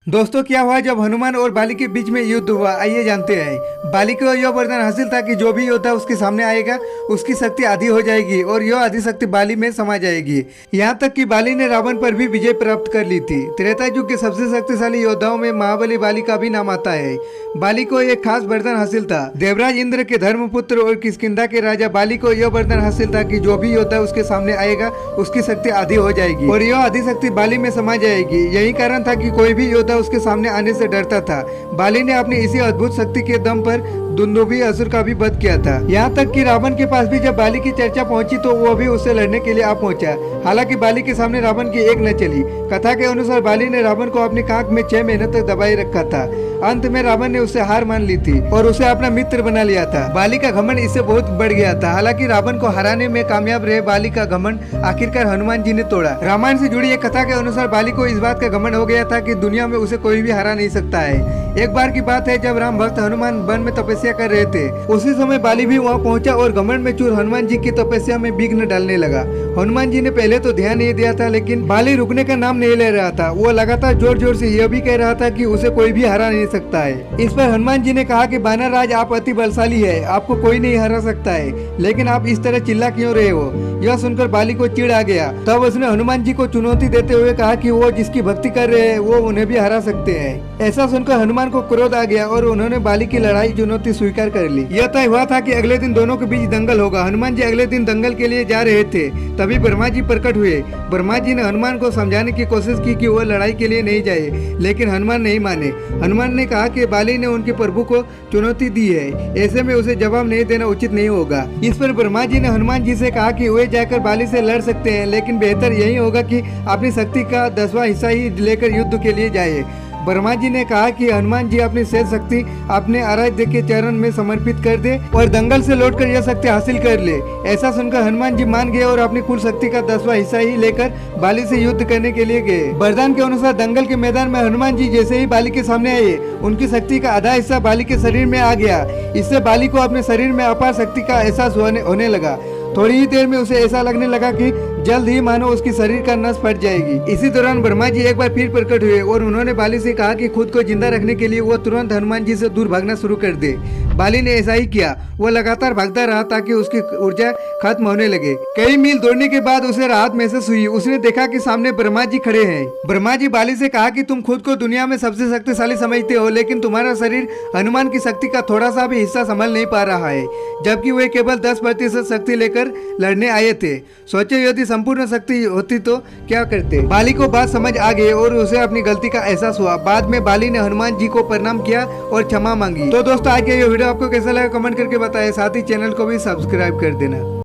दोस्तों, क्या हुआ जब हनुमान और बाली के बीच में युद्ध हुआ, आइए जानते हैं। बाली को यह वरदान हासिल था कि जो भी योद्धा उसके सामने आएगा उसकी शक्ति आधी हो जाएगी और यह आधी शक्ति बाली में समा जाएगी। यहाँ तक कि बाली ने रावण पर भी विजय प्राप्त कर ली थी। त्रेता युग के सबसे शक्तिशाली योद्धाओं में महाबली बाली का भी नाम आता है। बाली को एक खास वरदान हासिल था। देवराज इंद्र के धर्मपुत्र और किष्किंधा के राजा बाली को यह वरदान हासिल था कि जो भी योद्धा उसके सामने आएगा उसकी शक्ति आधी हो जाएगी और यह आधी शक्ति बाली में समा जाएगी। यही कारण था कि कोई भी योद्धा उसके सामने आने से डरता था। बाली ने अपनी इसी अद्भुत शक्ति के दम पर दुंदुभी असुर का भी वध किया था। यहाँ तक कि रावण के पास भी जब बाली की चर्चा पहुंची तो वो भी उससे लड़ने के लिए आ पहुंचा। हालांकि बाली के सामने रावण की एक न चली। कथा के अनुसार बाली ने रावण को अपनी कांख में 6 महीने तक दबाए रखा था। अंत में रावण ने उससे हार मान ली थी और उसे अपना मित्र बना लिया था। बाली का घमंड इससे बहुत बढ़ गया था। हालांकि रावण को हराने में कामयाब रहे बाली का घमंड आखिरकार हनुमान जी ने तोड़ा। रामायण से जुड़ी एक कथा के अनुसार बाली को इस बात का घमंड हो गया था कि दुनिया में उसे कोई भी हरा नहीं सकता है। एक बार की बात है जब राम भक्त हनुमान वन में तपस्या कर रहे थे। उसी समय बाली भी वहाँ पहुंचा और घमंड में चूर हनुमान जी की तपस्या में विघ्न डालने लगा। हनुमान जी ने पहले तो ध्यान नहीं दिया था, लेकिन बाली रुकने का नाम नहीं ले रहा था। वो लगातार जोर जोर से यह भी कह रहा था कि उसे कोई भी हरा नहीं सकता है। इस पर हनुमान जी ने कहा कि बानर राज, आप अति बलशाली है, आपको कोई नहीं हरा सकता है, लेकिन आप इस तरह चिल्ला क्यों रहे हो। यह सुनकर बाली को चिढ़ आ गया। तब उसने हनुमान जी को चुनौती देते हुए कहा कि वो जिसकी भक्ति कर रहे हैं वो उन्हें भी हरा सकते हैं। ऐसा सुनकर हनुमान को क्रोध आ गया और उन्होंने बाली की लड़ाई चुनौती स्वीकार कर ली। यह तय हुआ था कि अगले दिन दोनों के बीच दंगल होगा। हनुमान जी अगले दिन दंगल के लिए जा रहे थे, तभी ब्रह्मा जी प्रकट हुए। ब्रह्मा जी ने हनुमान को समझाने की कोशिश की कि वो लड़ाई के लिए नहीं जाए, लेकिन हनुमान नहीं माने। हनुमान ने कहा कि बाली ने उनके प्रभु को चुनौती दी है, ऐसे में उसे जवाब नहीं देना उचित नहीं होगा। इस पर ब्रह्मा जी ने हनुमान जी से कहा कि वे जाकर बाली से लड़ सकते हैं, लेकिन बेहतर यही होगा कि अपनी शक्ति का 10वां हिस्सा ही लेकर युद्ध के लिए जाए। ब्रह्मा जी ने कहा कि हनुमान जी अपनी शेष शक्ति अपने आराध्य के चरण में समर्पित कर दे और दंगल से लौटकर यह शक्ति हासिल कर ले। ऐसा सुनकर हनुमान जी मान गए और अपनी कुल शक्ति का 10वां हिस्सा ही लेकर बाली से युद्ध करने के लिए गए। वरदान के अनुसार दंगल के मैदान में हनुमान जी जैसे ही बाली के सामने आए, उनकी शक्ति का आधा हिस्सा बाली के शरीर में आ गया। इससे बाली को अपने शरीर में अपार शक्ति का एहसास होने लगा। थोड़ी ही देर में उसे ऐसा लगने लगा कि जल्द ही मानो उसकी शरीर का नस फट जाएगी। इसी दौरान ब्रह्मा जी एक बार फिर प्रकट हुए और उन्होंने बाली से कहा कि खुद को जिंदा रखने के लिए वो तुरंत हनुमान जी से दूर भागना शुरू कर दे। बाली ने ऐसा ही किया। वो लगातार भागता रहा ताकि उसकी ऊर्जा खत्म होने लगे। कई मील दौड़ने के बाद उसे राहत महसूस हुई। उसने देखा कि सामने ब्रह्मा जी खड़े हैं। ब्रह्मा जी बाली से कहा कि तुम खुद को दुनिया में सबसे शक्तिशाली समझते हो, लेकिन तुम्हारा शरीर हनुमान की शक्ति का थोड़ा सा भी हिस्सा संभाल नहीं पा रहा है, जबकि वे केवल 10% शक्ति लेकर लड़ने आए थे। सोचो यदि संपूर्ण शक्ति होती तो क्या करते। बाली को बात समझ आ गई और उसे अपनी गलती का एहसास हुआ। बाद में बाली ने हनुमान जी को प्रणाम किया और क्षमा मांगी। तो दोस्तों, आज का ये वीडियो आपको कैसा लगा कमेंट करके बताएं। साथ ही चैनल को भी सब्सक्राइब कर देना।